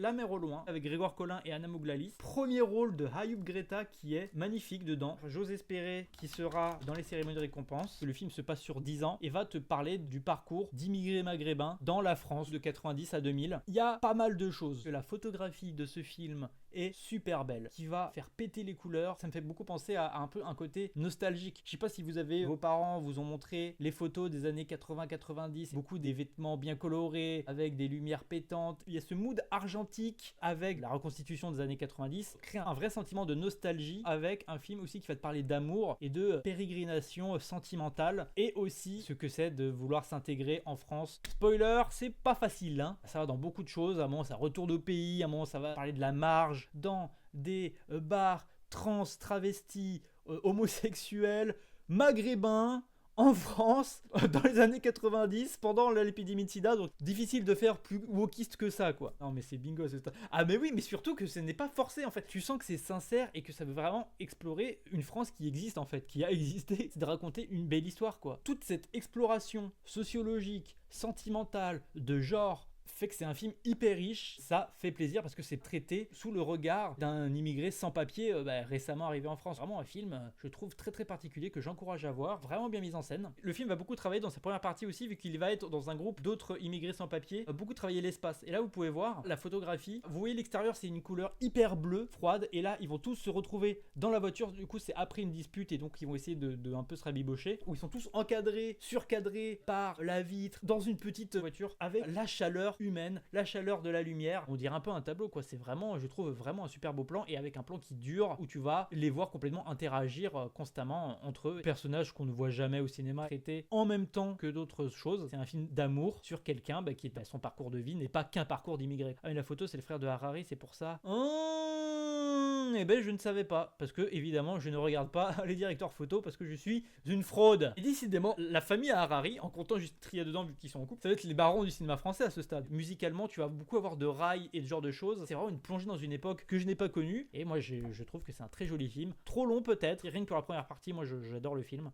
La mer au loin avec Grégoire Collin et Anna Mouglalis. Premier rôle de Hayub Greta qui est magnifique dedans. J'ose espérer qu'il sera dans les cérémonies de récompense. Le film se passe sur 10 ans et va te parler du parcours d'immigrés maghrébins dans la France de 90 à 2000. Il y a pas mal de choses. La photographie de ce film est super belle, qui va faire péter les couleurs. Ça me fait beaucoup penser à un peu un côté nostalgique. Je sais pas si vos parents vous ont montré les photos des années 80-90, beaucoup des vêtements bien colorés, avec des lumières pétantes. Il y a ce mood argentique avec la reconstitution des années 90, crée un vrai sentiment de nostalgie avec un film aussi qui va te parler d'amour et de pérégrination sentimentale et aussi ce que c'est de vouloir s'intégrer en France. Spoiler, c'est pas facile, hein. Ça va dans beaucoup de choses. À un moment ça retourne au pays, à un moment ça va parler de la marge dans des bars trans, travestis, homosexuels, maghrébins en France dans les années 90 pendant l'épidémie de sida, donc difficile de faire plus wokiste que ça, quoi. Non mais c'est bingo, c'est ça. Ah mais oui, mais surtout que ce n'est pas forcé en fait. Tu sens que c'est sincère et que ça veut vraiment explorer une France qui existe en fait, qui a existé. C'est de raconter une belle histoire, quoi. Toute cette exploration sociologique, sentimentale, de genre, fait que c'est un film hyper riche. Ça fait plaisir parce que c'est traité sous le regard d'un immigré sans papier récemment arrivé en France. Vraiment un film, je trouve, très très particulier que j'encourage à voir, vraiment bien mis en scène. Le film va beaucoup travailler dans sa première partie aussi, vu qu'il va être dans un groupe d'autres immigrés sans papier, beaucoup travailler l'espace. Et là vous pouvez voir la photographie, vous voyez l'extérieur, c'est une couleur hyper bleue, froide, et là ils vont tous se retrouver dans la voiture. Du coup c'est après une dispute et donc ils vont essayer de un peu se rabibocher, où ils sont tous encadrés, surcadrés par la vitre, dans une petite voiture, avec la chaleur humaine, la chaleur de la lumière. On dirait un peu un tableau, quoi. C'est vraiment, je trouve, vraiment un super beau plan, et avec un plan qui dure, où tu vas les voir complètement interagir constamment entre eux. Personnages qu'on ne voit jamais au cinéma traités en même temps que d'autres choses. C'est un film d'amour sur quelqu'un qui est son parcours de vie n'est pas qu'un parcours d'immigré. Ah, mais la photo c'est le frère de Harari, c'est pour ça. Eh ben je ne savais pas, parce que évidemment je ne regarde pas les directeurs photos parce que je suis une fraude. Et décidément, la famille Harari, en comptant juste Tria dedans vu qu'ils sont en couple, ça va être les barons du cinéma français à ce stade. Musicalement, tu vas beaucoup avoir de rails et de genre de choses. C'est vraiment une plongée dans une époque que je n'ai pas connue. Et moi je trouve que c'est un très joli film. Trop long peut-être, rien que pour la première partie, moi j'adore le film.